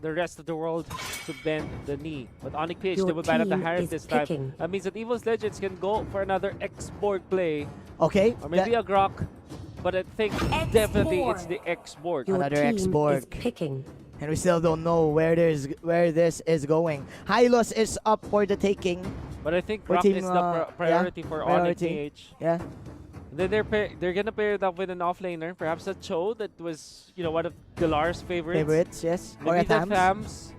the rest of the world to bend the knee. But Onic PH, Your they will ban up the team Harem is this picking. time. That means that EVOS Legends can go for another X-board play. Okay. Or maybe a Grok. But I think definitely it's the X-board. Your Another team X-Borg. is picking. And we still don't know where this is going. Hylos is up for the taking. But I think For Grok team, is the priority for Onic PH. Yeah. Then they're gonna pair it up with an offlaner, perhaps a Chou that was one of Galar's favorites. Yes. Maybe Or a the Thams. Thams.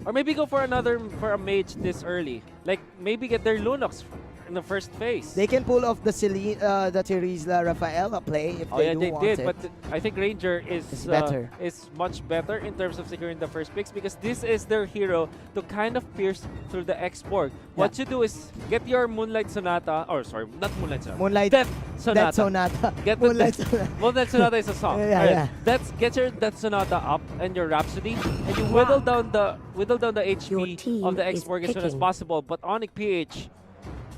Or maybe go for a mage this early. Like maybe get their Lunox in the first phase. They can pull off the Terizla Rafaela play if Oh yeah, they want did, it. but I think Ranger is better. is much better in terms of securing the first picks because this is their hero to kind of pierce through the X-Borg. What you do is get your Moonlight Sonata, or sorry, not Moonlight Sonata. Death Sonata. Death Sonata. Get the Moonlight Sonata. Moonlight Sonata is a song. Yeah. Get your Death Sonata up and your Rhapsody, and you whittle down the HP of the X-Borg as soon as possible. But Onic PH,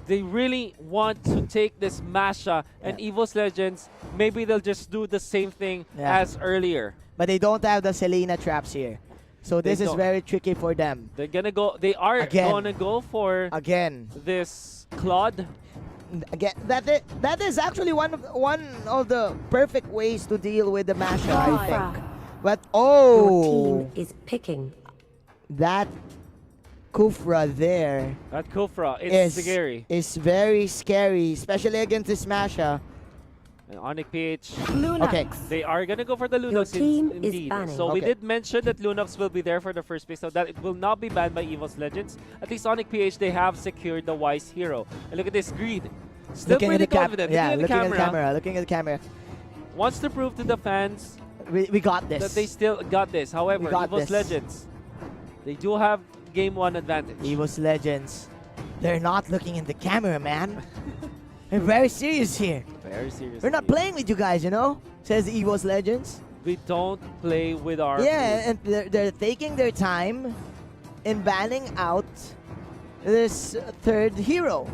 they really want to take this Masha and EVOS Legends. Maybe they'll just do the same thing as earlier. But they don't have the Selena traps here. So this is very tricky for them. They're gonna go. They are gonna go for this Claude. Again, that is actually one of the perfect ways to deal with the Masha, I think. But Your team is picking. that Kufra there. That Kufra is scary. It's very scary, especially against this Masha. And Onic PH. Lunox. Okay. They are gonna go for the Your Lunox team is indeed. banning. So we did mention that Lunox will be there for the first pick, so that it will not be banned by EVOS Legends. At least Onic PH, they have secured the Wise Hero. And look at this greed. Still Looking pretty at the confident. Yeah, looking at the camera. camera. Wants to prove to the fans We got this. that they still got this. However, EVOS Legends, they do have game 1 advantage. EVOS Legends. They're not looking in the camera, man. They're very serious here. Very serious. We're not playing with you guys, says EVOS Legends. We don't play with our and they're taking their time in banning out this third hero.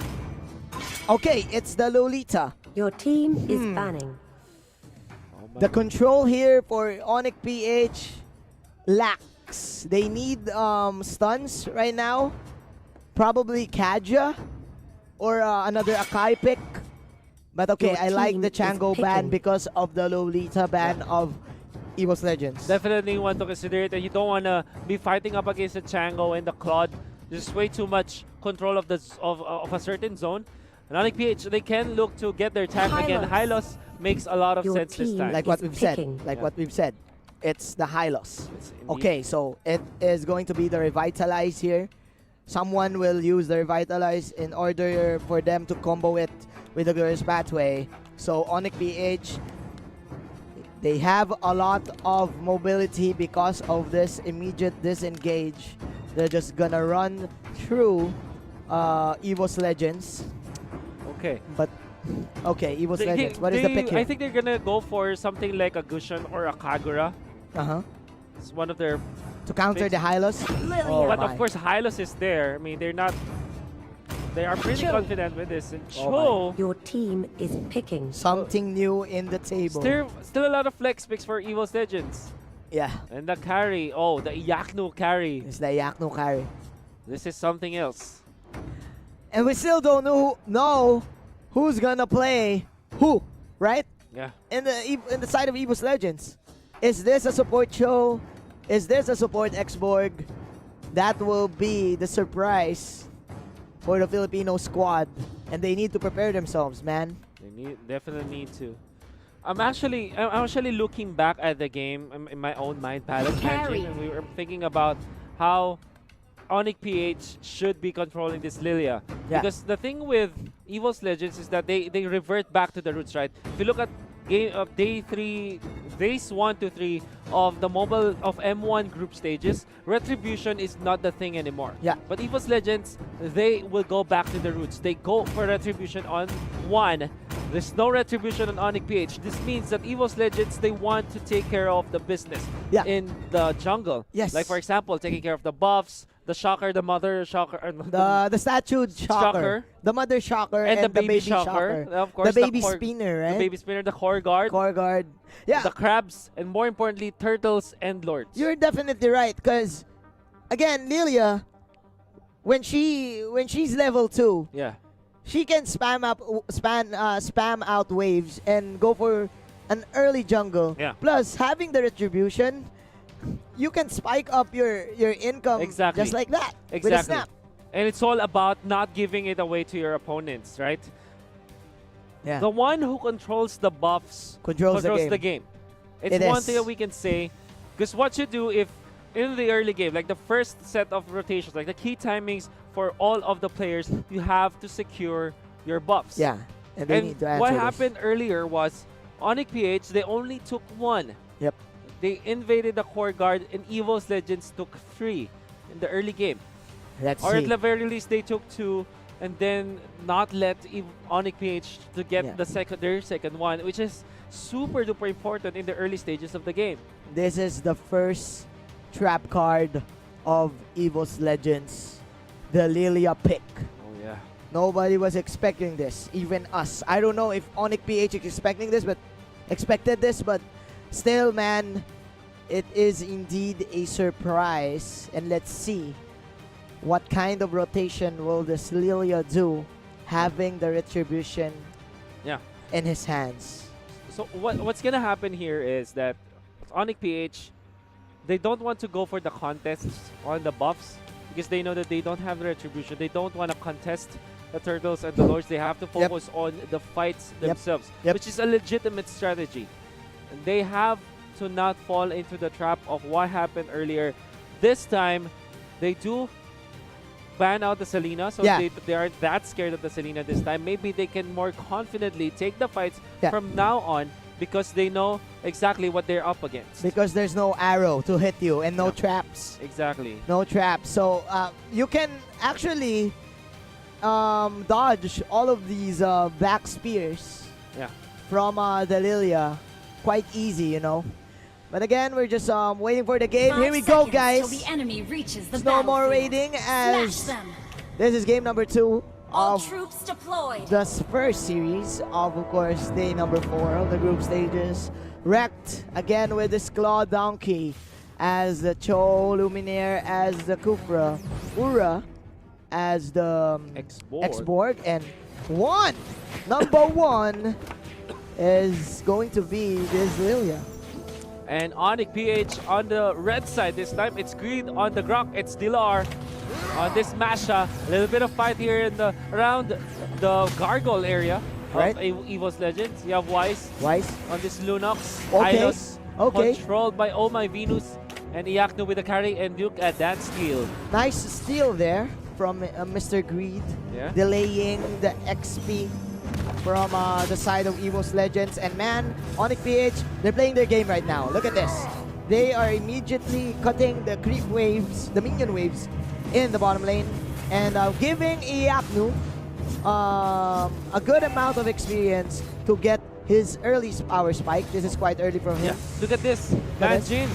Okay, it's the Lolita. Your team is banning. The control here for Onic PH lacks. They need stuns right now. Probably Kaja or another Akai pick. But okay, Your I like team the is Chango ban picking. because of the Lolita ban of EVOS Legends. Definitely want to consider it, and you don't want to be fighting up against the Chango and the Claude. There's way too much control of of a certain zone. And Onic PH, they can look to get their tag again. Hylos makes a lot of Your sense this team time. Like what we've picking. said. What we've said. It's the Hylos. It's indeed. Okay, so it is going to be the Revitalize here. Someone will use the Revitalize in order for them to combo it with the Glorious Pathway. So Onic PH, they have a lot of mobility because of this immediate disengage. They're just gonna run through EVOS Legends. Okay. But okay, EVOS Legends. What is the pick here? I think they're gonna go for something like a Gushan or a Kagura. It's one of their. To counter the Hylos. But of course, Hylos is there. I mean, they are pretty confident with this. And Chou, Your team is picking. Something new in the table. still a lot of flex picks for EVOS Legends. Yeah. And the carry, the Yaknu carry. It's the Yakno carry. This is something else. And we still don't know who's gonna play who, right? Yeah. In the side of EVOS Legends. Is this a support show? Is this a support X-Borg? That will be the surprise for the Filipino squad. And they need to prepare themselves, man. They definitely need to. I'm actually looking back at the game in my own mind palace managing, and we were thinking about how Onic PH should be controlling this Lilia. Yeah. Because the thing with EVOS Legends is that they revert back to the roots, right? If you look at days 1 to 3 of the mobile of M1 group stages, Retribution is not the thing anymore. Yeah. But EVOS Legends, they will go back to the roots. They go for Retribution on 1. There's no Retribution on Onic PH. This means that EVOS Legends, they want to take care of the business in the jungle. Yes. Like for example, taking care of the buffs, the Shocker, the Mother Shocker, the statue shocker, the Mother Shocker, and the baby shocker. Of course, the baby spinner, right? The baby spinner, the core guard, yeah, the crabs, and more importantly, turtles and lords. You're definitely right, because again, Lilia, when she's level 2, Yeah. she can spam out waves and go for an early jungle. Yeah. Plus, having the retribution, you can spike up your income Exactly. just like that with a Exactly. snap. And it's all about not giving it away to your opponents, right? Yeah. The one who controls the buffs Controls the game. It's It one is. thing that we can say. Because what you do if in the early game, like the first set of rotations, like the key timings for all of the players, you have to secure your buffs. Yeah. And they need to answer what this. happened earlier was Onic PH, they only took 1. Yep. They invaded the core guard, and EVOS Legends took 3 in the early game. Let's Or see. at the very least, they took 2, and then not let Onic PH to get Yeah. their second one, which is super duper important in the early stages of the game. This is the first trap card of EVOS Legends, the Lilia pick. Oh yeah. Nobody was expecting this, even us. I don't know if Onic PH is expecting this, but still, man, it is indeed a surprise. And let's see what kind of rotation will this Lilia do, having the retribution Yeah. in his hands. So what's gonna happen here is that Onic PH, they don't want to go for the contests on the buffs because they know that they don't have the retribution. They don't want to contest the turtles and the lords. They have to focus on the fights themselves, Yep. which is a legitimate strategy. And they have to not fall into the trap of what happened earlier. This time, they do ban out the Selena, so Yeah. they aren't that scared of the Selena this time. Maybe they can more confidently take the fights Yeah. from now on because they know exactly what they're up against. Because there's no arrow to hit you and no Yeah. traps. Exactly. No traps. So you can actually dodge all of these back spears Yeah. from the Lilia quite easy, you know. But again, we're just waiting for the game. Here we go, guys. Till the enemy reaches the There's no more battlefield. waiting Smash as them. this is game number 2 All of troops deployed. the first series of course, day number 4 of the group stages. Wrecked again with this Claw Donkey as the Chou, Luminaire as the Kufra, Ura as the X-Borg, and number one is going to be this Lilia. And Onic PH on the red side this time. It's green on the Grok. It's Dilar on this Masha. A little bit of fight here in the around the Gargoyle area Right. of EVOS Legends. You have Wise Wise. on this Lunox. Okay. Hylos Okay. controlled by Oh My Venus. And Iakno with the carry, and look at that steal. Nice steal there from Mr. Greed. Yeah. Delaying the XP from the side of EVOS Legends. And man, Onic PH, they're playing their game right now. Look at this. They are immediately cutting the creep waves, the minion waves in the bottom lane. And giving Iaknu a good amount of experience to get his early power spike. This is quite early from him. Yeah. Look at this. at this. Manjin,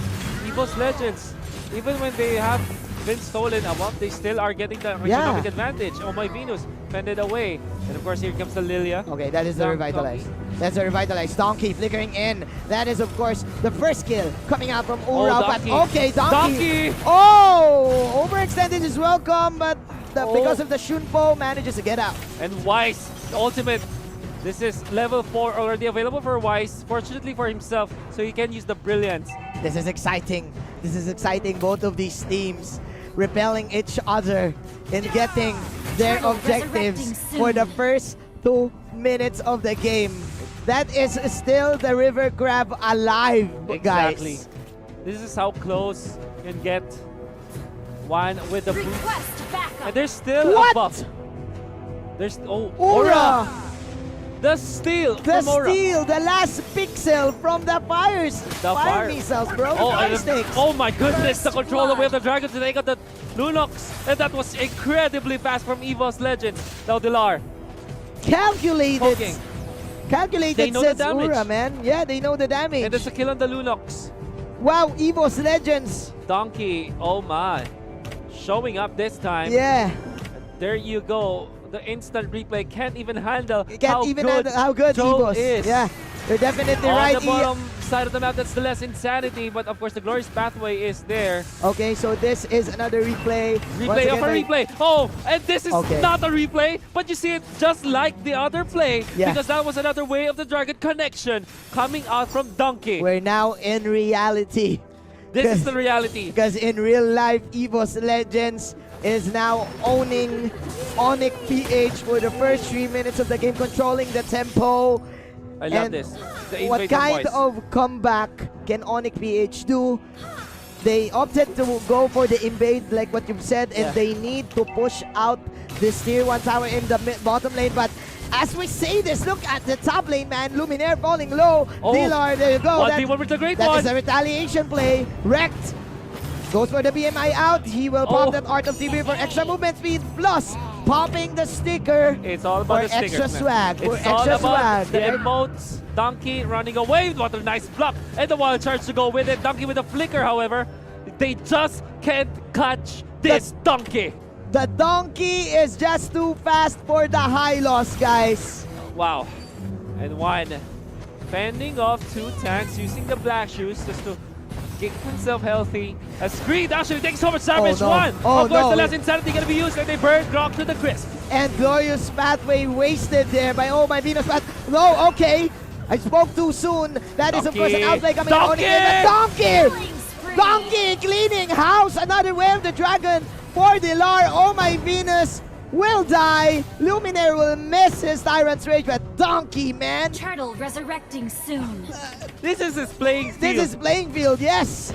EVOS Legends. Even when they have been stolen a buff, they still are getting the economic advantage. Oh My Venus fended away. And of course, here comes the Lilia. Okay, that is the Revitalize. That's the Revitalize. Donkey flickering in. That is, of course, the first kill coming out from Ura. But Donkey. okay, Donkey. Donkey! Oh! Overextended is welcome, but because of the Shunpo, manages to get out. And Wise, the ultimate. This is level 4 already available for Wise. Fortunately for himself, so he can use the Brilliance. This is exciting. This is exciting. Both of these teams repelling each other in getting their Turtle objectives resurrecting for the soon. first 2 minutes of the game. That is still the river crab alive, Exactly. guys. This is how close you can get one with the boost. Request backup. And there's still What? a buff. There's Ura! Aura. The steal The from Aura. steal, the last pixel from the fire fire. missiles, bro. Oh, the fire and stakes. oh my goodness, the First control blood. away of the Dragon to take out the Lunox. And that was incredibly fast from EVOS Legends. Now Dilar Calculated. poking. Calculated, They know the says damage. Ura, man. Yeah, they know the damage. And there's a kill on the Lunox. Wow, EVOS Legends. Donkey, oh my. Showing up this time. Yeah. There you go. The instant replay can't even handle You can't how even good handle how good Chou EVOS is. Yeah. You're definitely On right. the bottom side of the map, that's the less insanity, but of course the glorious pathway is there. Okay, so this is another replay. Replay of a replay. Oh, and this is Okay. not a replay, but you see it just like the other play, Yeah. because that was another Way of the Dragon connection coming out from Donkey. We're now in reality. This is the reality. Because in real life, EVOS Legends is now owning Onic PH for the first 3 minutes of the game, controlling the tempo. I love And this. The what invader kind voice. of comeback can Onic PH do? They opted to go for the invade, like what you've said, and Yeah. they need to push out this tier 1 tower in the bottom lane. But as we say this, look at the top lane, man. Luminaire falling low. Oh, Dilar, there you go. 1v1 with the great That one. is a retaliation play. Wrecked. Goes for the BMI out. He will pop Oh. that Art of TV for extra movement speed. Plus, popping the sticker. It's all about For the stickers, extra man. swag, for It's all extra about swag, the right? emotes. Donkey running away. What a nice block. And the wild charge to go with it. Donkey with a flicker, however. They just can't catch this Donkey. The donkey is just too fast for the high loss, guys. Wow. And one fending off 2 tanks using the black shoes just to keep himself healthy. As Greed actually takes so much damage. Oh, no. One. Oh, of course, no. the last insanity gonna be used, and they burn Grok to the crisp. And glorious pathway wasted there by Oh My Venus. But no, okay. I spoke too soon. That is, of course, an Donkey. outplay coming Donkey. out. The donkey! Killing spree. Donkey cleaning house. Another Way of the Dragon for Dilar. Oh My Venus will die. Luminaire will miss his Tyrant's Rage. But Donkey, man. Turtle resurrecting soon. This is his playing field. This is playing field, yes.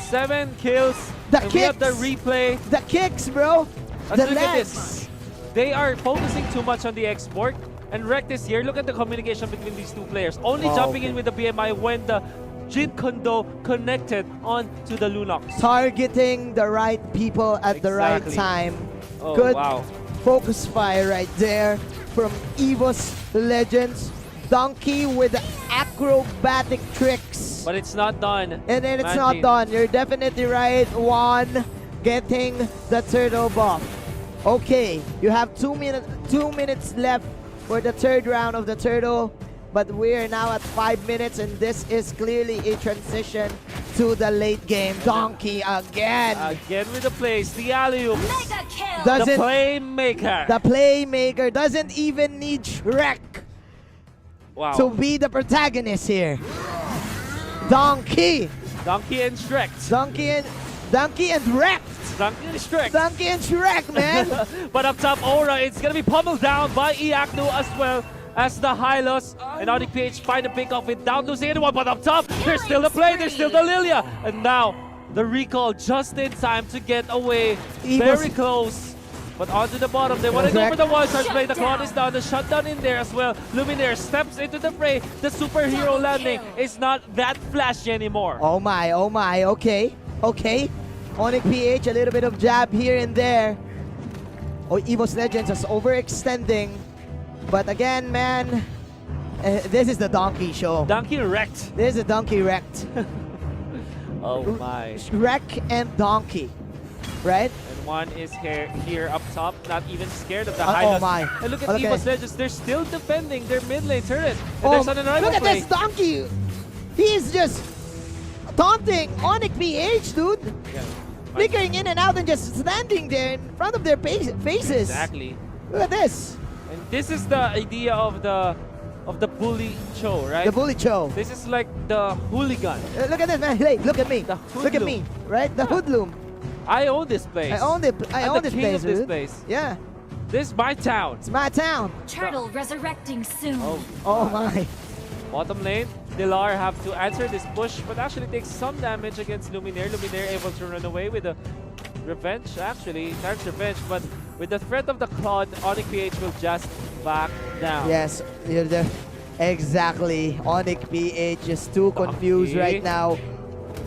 7 kills. The and we have the kicks. replay. The kicks, bro. Let's The look at legs. this. They are focusing too much on the export. And Rec this year, look at the communication between these two players. Only Oh, jumping okay. in with the BMI when the Jin Kondo connected onto the Lunox. Targeting the right people at the right Exactly. time. Oh, Good wow. focus fire right there from EVOS Legends. Donkey with the acrobatic tricks. But it's not done. And then it's Manji. not done. You're definitely right. One getting the turtle buff. Okay, you have 2 minutes left for the third round of the turtle. But we are now at 5 minutes, and this is clearly a transition to the late game. Donkey again. Again with the plays, the alley-oop, Mega kill. the Doesn't playmaker. the playmaker doesn't even need Shrek Wow. to be the protagonist here. Donkey, Donkey and Shrek. Donkey and Wreck. Donkey and Shrek. Donkey and Shrek, man. But up top, Aura, it's gonna be pummeled down by Iaknu as well as the Hylos. And Onic PH find a pick off without losing anyone. But up top, there's still the play, there's still the Lilia. And now, the recall just in time to get away. Evos- Very close. But onto the bottom, they want to go Correct. for the wild charge play. The Shutdown. cloud is down, the shutdown in there as well. Luminaire steps into the fray. The superhero Double landing kill. is not that flashy anymore. Oh my, okay. Onic PH, a little bit of jab here and there. Oh, EVOS Legends is overextending. But again, man, this is the donkey show. Donkey wrecked. This is a donkey wrecked. Oh my. Wreck and donkey, right? And one is here up top, not even scared of the Oh Hylos. my. And look at Okay. EVOS Legends, they're still defending their mid lane turret. And Oh, there's an arrival look at play. this donkey. He's just taunting Onic PH, dude. Yeah. Flickering in and out and just standing there in front of their faces. Exactly. Look at this. And this is the idea of the bully Chou, right? The bully Chou. This is like the hooligan. Look at this, man. Hey, look at me. The Look at me, right? The hoodlum. I own this place. I own it. I I'm own the this king place, of this dude. place. Yeah, This is my town. it's my town. Turtle resurrecting soon. Oh, Oh my. bottom lane. Dilar have to answer this push, but actually takes some damage against Luminaire. Luminaire able to run away with a revenge, actually. That's revenge, but with the threat of the Claude, Onic PH will just back down. Yes, you're there. Exactly. Onic PH is too confused Okay. right now.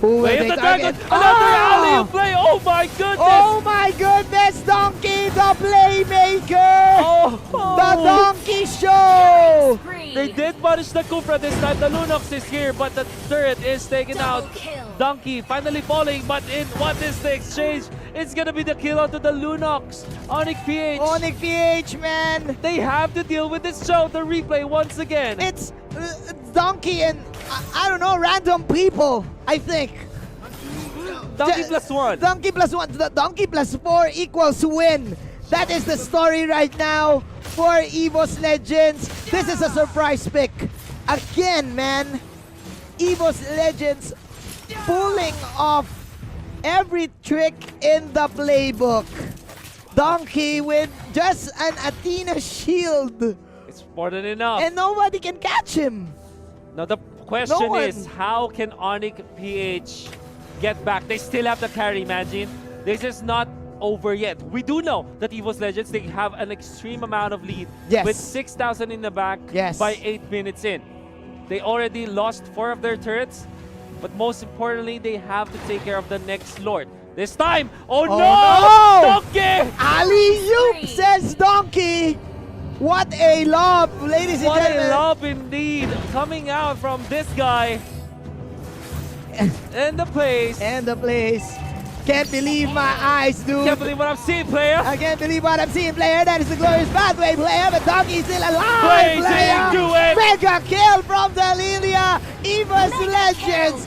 Who will Way of they the dragon! target? Another Ah! alley play! Oh my goodness! Oh my goodness, Donkey the Playmaker! Oh! The Donkey Show! Spree. They did punish the Kufra this time. The Lunox is here, but the turret is taken Double out. kill. Donkey finally falling, but in what is the exchange? It's gonna be the kill onto the Lunox. Onic PH. Onic PH, man! They have to deal with this show. The replay once again. It's Donkey and, I don't know, random people, I think. Donkey plus 1. Donkey plus 1. Donkey plus 4 equals win. That is the story right now for EVOS Legends. This is a surprise pick. Again, man. EVOS Legends pulling off every trick in the playbook. Donkey with just an Athena shield. It's more than enough. And nobody can catch him. Now the question one. is, how can Onic PH get back? They still have the carry, imagine. This is not over yet. We do know that EVOS Legends, they have an extreme amount of lead. Yes. With 6,000 in the back Yes. by 8 minutes in. They already lost 4 of their turrets, but most importantly, they have to take care of the next Lord. This time, oh no! no! Donkey! Alley-oop, says Donkey. What a lob, ladies and What gentlemen. a lob indeed, coming out from this guy. And the place. And the place. Can't believe my eyes, dude. Can't believe what I'm seeing, player. I can't believe what I'm seeing, player. That is the glorious pathway, player. But Donkey's still alive, Blazing player. to it. Mega kill from the Lilia. EVOS Legends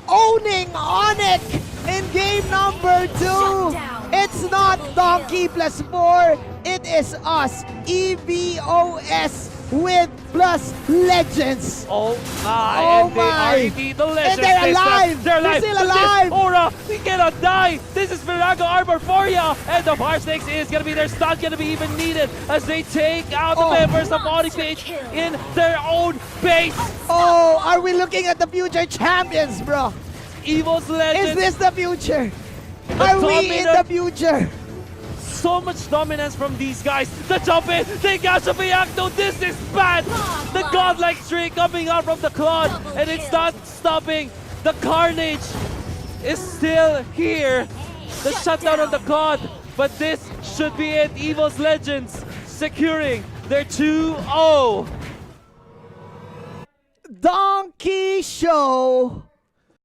owning Onic in game number 2. Shutdown. It's not Donkey plus 4. It is us, EVOS with plus Legends. Oh my, Oh and my. they are indeed the legends. And they're this time. alive. They're alive. They're still But this alive. Aura, we cannot die. This is Virago Armor for ya. And the Fire Snakes is going to be, their stun going to be even needed as they take out the Oh. members of Onic PH in their own base. Oh, are we looking at the future champions, bro? EVOS Legends. Is this the future? Are we in the dominant- future? So much dominance from these guys. The jump in, they got to react. No, this is bad. The godlike streak coming out from the Claude, and it's not stopping. The carnage is still here. The shutdown of the God, but this should be it. EVOS Legends securing their 2-0. Donkey Show